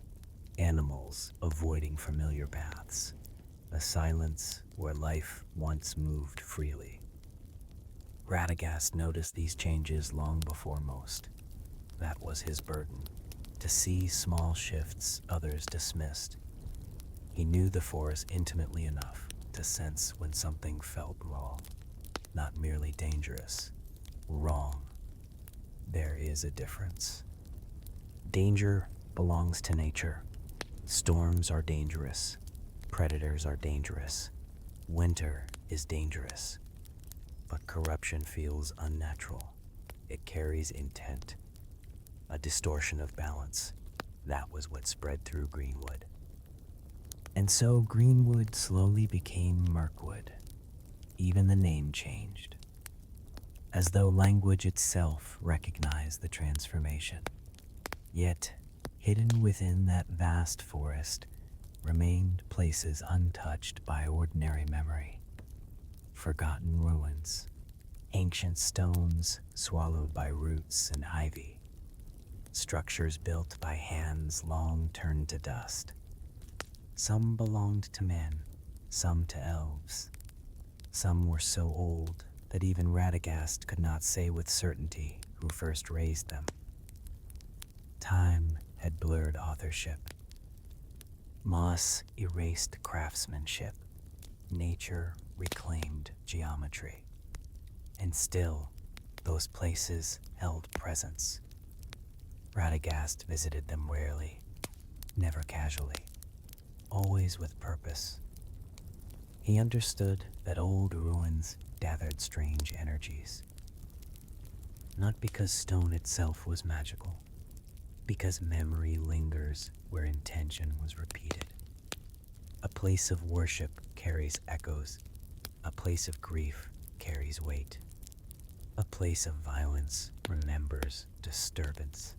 animals avoiding familiar paths, a silence where life once moved freely. Radagast noticed these changes long before most. That was his burden, to see small shifts others dismissed. He knew the forest intimately enough to sense when something felt wrong, not merely dangerous, wrong. There is a difference. Danger belongs to nature. Storms are dangerous. Predators are dangerous. Winter is dangerous. But corruption feels unnatural. It carries intent. A distortion of balance. That was what spread through Greenwood. And so Greenwood slowly became Mirkwood. Even the name changed, as though language itself recognized the transformation. Yet, hidden within that vast forest remained places untouched by ordinary memory. Forgotten ruins, ancient stones swallowed by roots and ivy, structures built by hands long turned to dust. Some belonged to men, some to elves. Some were so old that even Radagast could not say with certainty who first raised them. Time had blurred authorship. Moss erased craftsmanship. Nature reclaimed geometry. And still, those places held presence. Radagast visited them rarely, never casually, always with purpose. He understood that old ruins gathered strange energies. Not because stone itself was magical, because memory lingers where intention was repeated. A place of worship carries echoes. A place of grief carries weight. A place of violence remembers disturbance.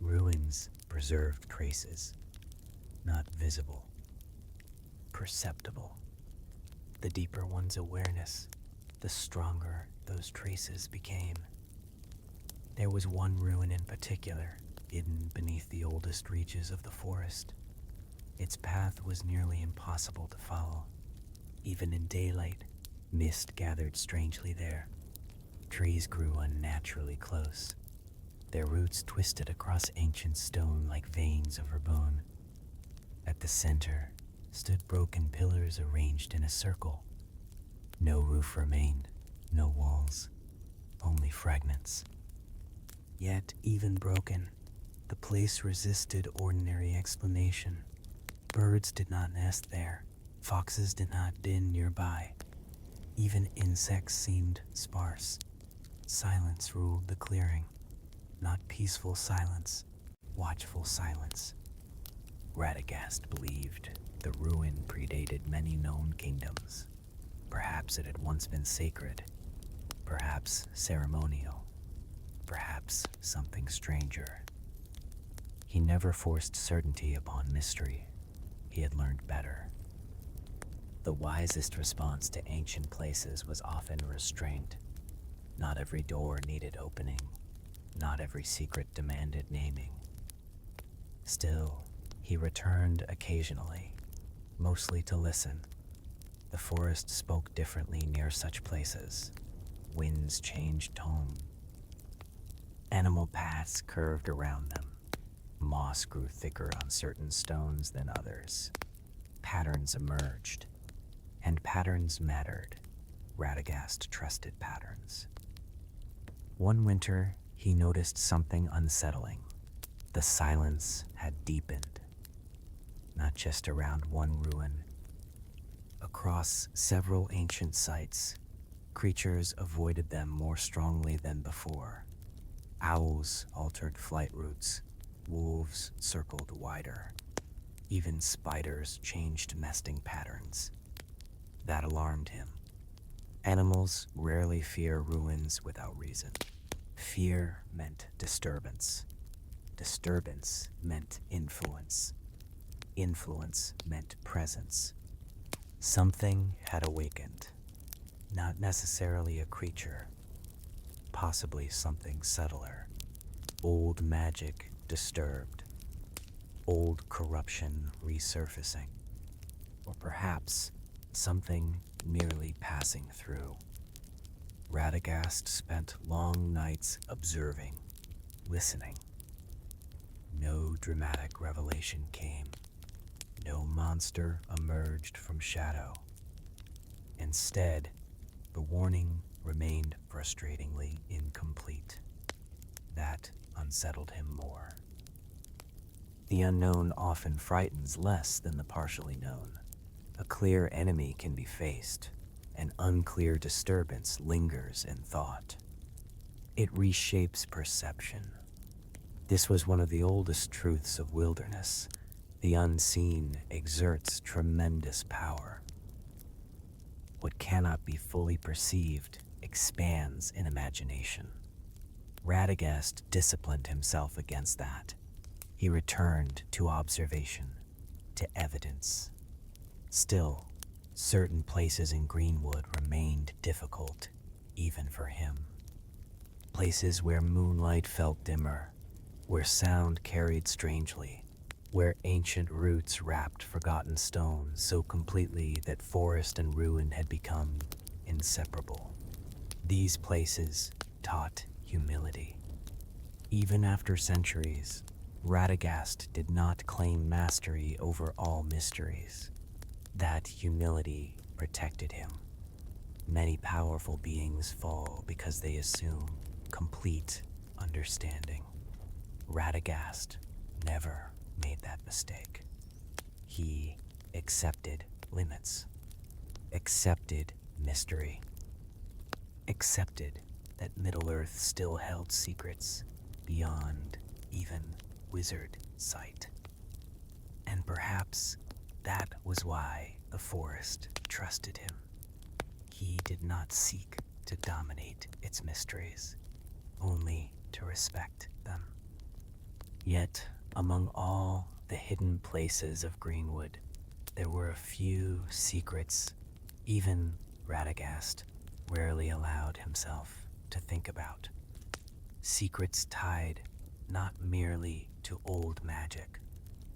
Ruins preserve traces, not visible, perceptible. The deeper one's awareness, the stronger those traces became. There was one ruin in particular, hidden beneath the oldest reaches of the forest. Its path was nearly impossible to follow. Even in daylight, mist gathered strangely there. Trees grew unnaturally close. Their roots twisted across ancient stone like veins of bone. At the center stood broken pillars arranged in a circle. No roof remained, no walls, only fragments. Yet, even broken, the place resisted ordinary explanation. Birds did not nest there, foxes did not den nearby. Even insects seemed sparse. Silence ruled the clearing, not peaceful silence, watchful silence. Radagast believed the ruin predated many known kingdoms. Perhaps it had once been sacred, perhaps ceremonial, perhaps something stranger. He never forced certainty upon mystery. He had learned better. The wisest response to ancient places was often restraint. Not every door needed opening. Not every secret demanded naming. Still, he returned occasionally, mostly to listen. The forest spoke differently near such places. Winds changed tone. Animal paths curved around them. Moss grew thicker on certain stones than others. Patterns emerged, and patterns mattered. Radagast trusted patterns. One winter, he noticed something unsettling. The silence had deepened, not just around one ruin. Across several ancient sites, creatures avoided them more strongly than before. Owls altered flight routes. Wolves circled wider. Even spiders changed nesting patterns. That alarmed him. Animals rarely fear ruins without reason. Fear meant disturbance. Disturbance meant influence. Influence meant presence. Something had awakened. Not necessarily a creature. Possibly something subtler. Old magic disturbed. Old corruption resurfacing. Or perhaps something merely passing through. Radagast spent long nights observing, listening. No dramatic revelation came. No monster emerged from shadow. Instead, the warning remained frustratingly incomplete. That unsettled him more. The unknown often frightens less than the partially known. A clear enemy can be faced. An unclear disturbance lingers in thought. It reshapes perception. This was one of the oldest truths of wilderness. The unseen exerts tremendous power. What cannot be fully perceived expands in imagination. Radagast disciplined himself against that. He returned to observation, to evidence. Still, certain places in Greenwood remained difficult, even for him. Places where moonlight felt dimmer, where sound carried strangely, where ancient roots wrapped forgotten stones so completely that forest and ruin had become inseparable. These places taught humility. Even after centuries, Radagast did not claim mastery over all mysteries. That humility protected him. Many powerful beings fall because they assume complete understanding. Radagast never made that mistake. He accepted limits, accepted mystery, accepted that Middle-earth still held secrets beyond even wizard sight. And perhaps that was why the forest trusted him. He did not seek to dominate its mysteries, only to respect them. Yet, among all the hidden places of Greenwood, there were a few secrets even Radagast rarely allowed himself to think about. Secrets tied not merely to old magic,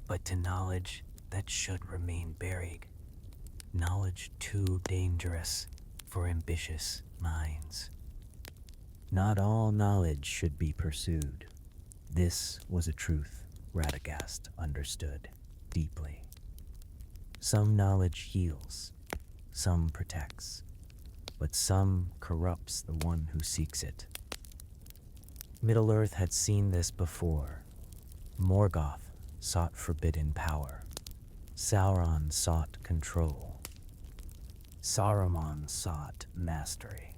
but to knowledge that should remain buried. Knowledge too dangerous for ambitious minds. Not all knowledge should be pursued. This was a truth Radagast understood deeply. Some knowledge heals, some protects, but some corrupts the one who seeks it. Middle-earth had seen this before. Morgoth sought forbidden power. Sauron sought control. Saruman sought mastery.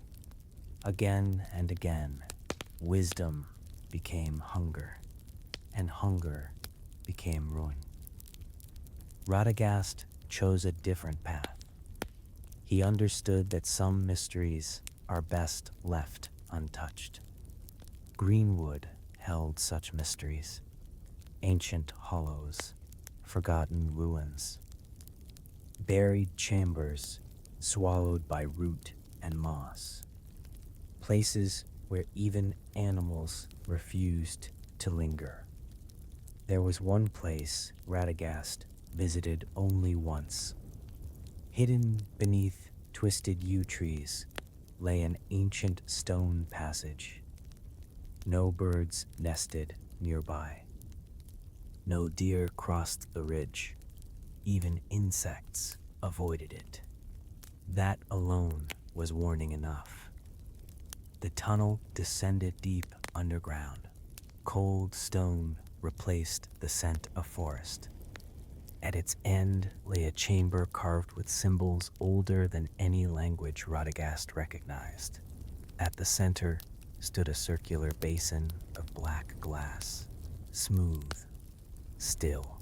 Again and again, wisdom became hunger, and hunger became ruin. Radagast chose a different path. He understood that some mysteries are best left untouched. Greenwood held such mysteries, ancient hollows, forgotten ruins, buried chambers swallowed by root and moss, places where even animals refused to linger. There was one place Radagast visited only once. Hidden beneath twisted yew trees lay an ancient stone passage. No birds nested nearby. No deer crossed the ridge. Even insects avoided it. That alone was warning enough. The tunnel descended deep underground. Cold stone replaced the scent of forest. At its end lay a chamber carved with symbols older than any language Radagast recognized. At the center stood a circular basin of black glass, smooth, still,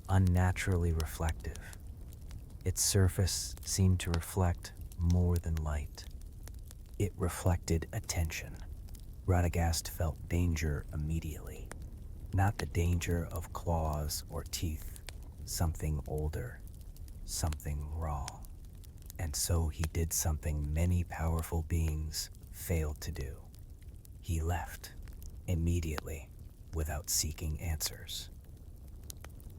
unnaturally reflective. Its surface seemed to reflect more than light. It reflected attention. Radagast felt danger immediately. Not the danger of claws or teeth, something older, something raw. And so he did something many powerful beings failed to do. He left immediately without seeking answers,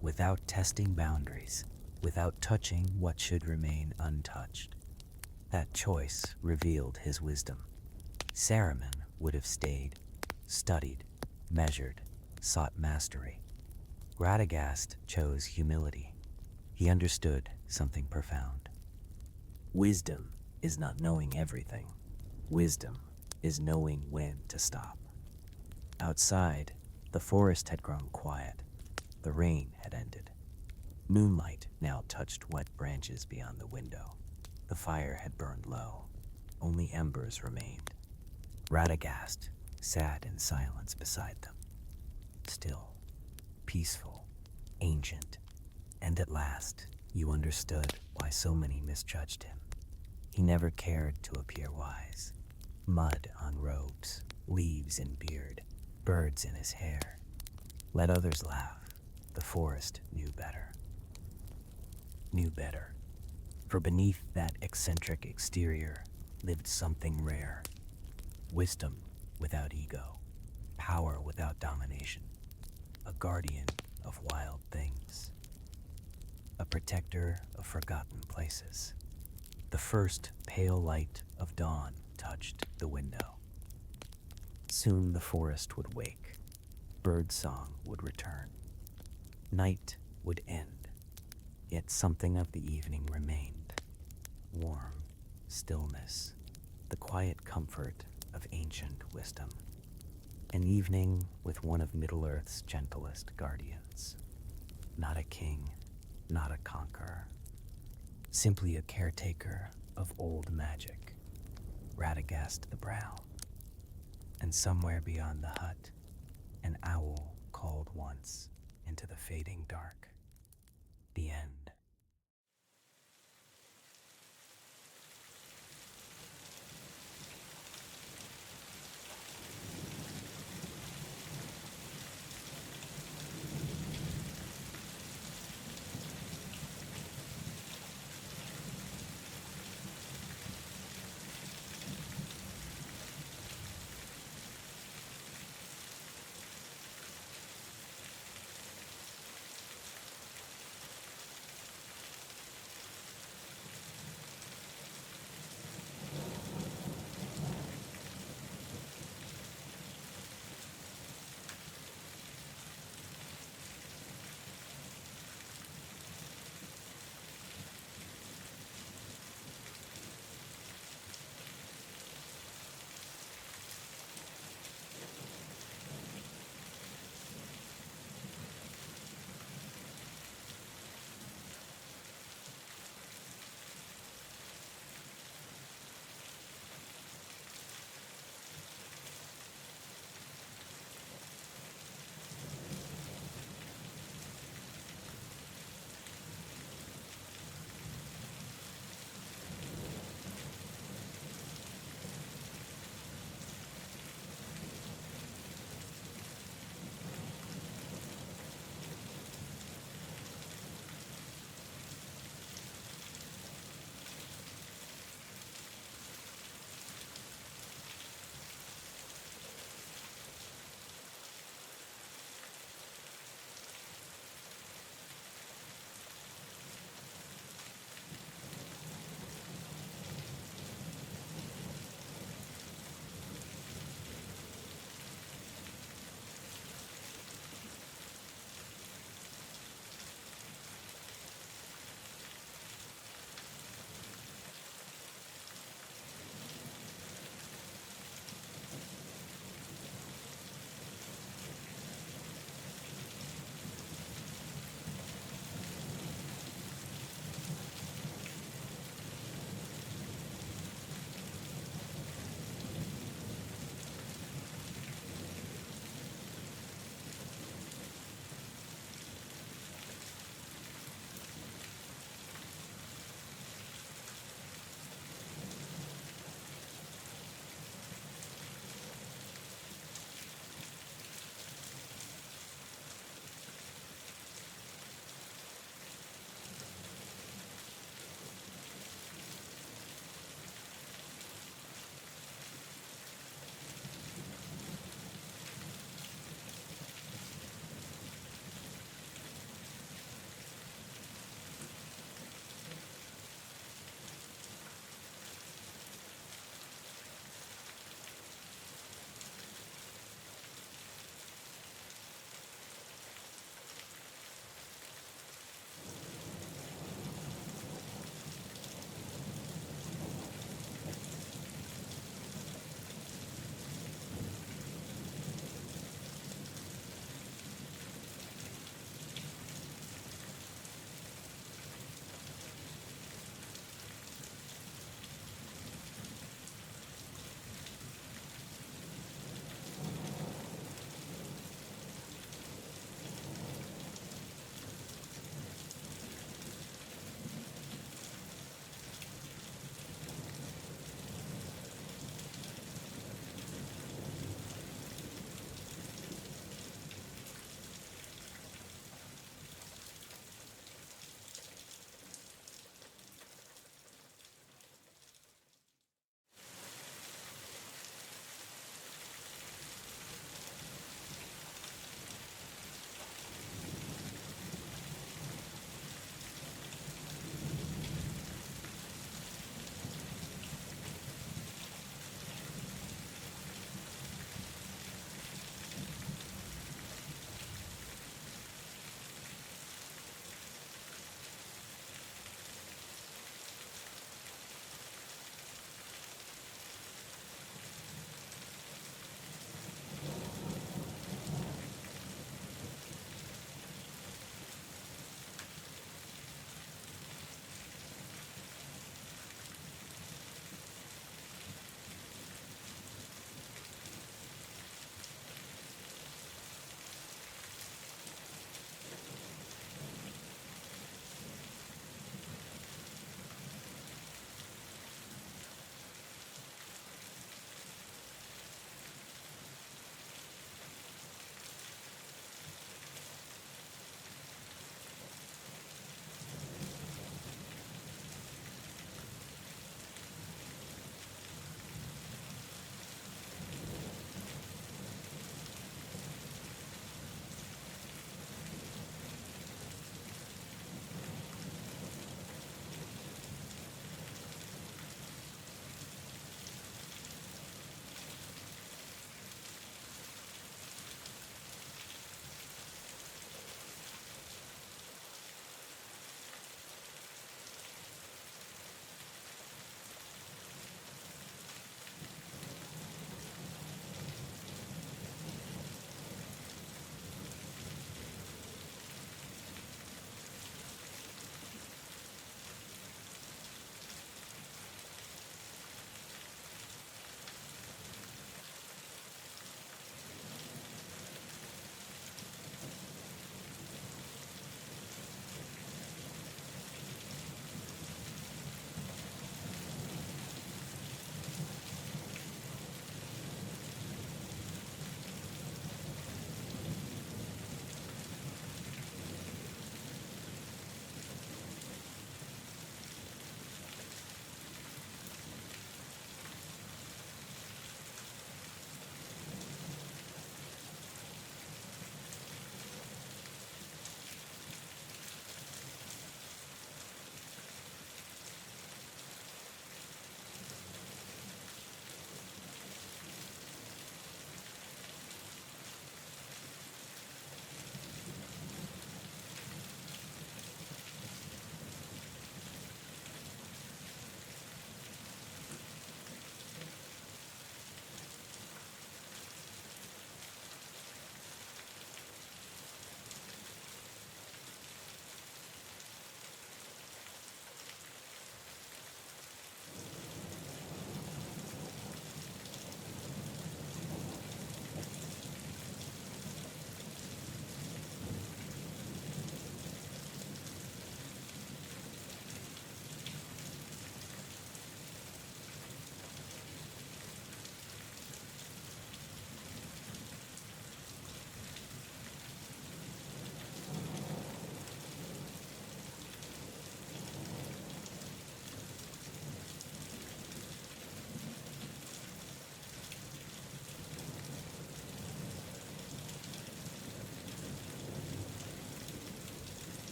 without testing boundaries, without touching what should remain untouched. That choice revealed his wisdom. Saruman would have stayed, studied, measured, sought mastery. Radagast chose humility. He understood something profound. Wisdom is not knowing everything. Wisdom is knowing when to stop. Outside, the forest had grown quiet. The rain had ended. Moonlight now touched wet branches beyond the window. The fire had burned low. Only embers remained. Radagast sat in silence beside them, still, peaceful, ancient, and at last you understood why so many misjudged him. He never cared to appear wise. Mud on robes, leaves in beard, birds in his hair. Let others laugh. The forest knew better. Knew better. For beneath that eccentric exterior lived something rare. Wisdom without ego. Power without domination. A guardian of wild things. A protector of forgotten places. The first pale light of dawn touched the window. Soon the forest would wake. Birdsong would return. Night would end. Yet something of the evening remained. Warm stillness, the quiet comfort of ancient wisdom. An evening with one of Middle-earth's gentlest guardians. Not a king, not a conqueror. Simply a caretaker of old magic. Radagast the Brown. And somewhere beyond the hut, an owl called once into the fading dark. The end.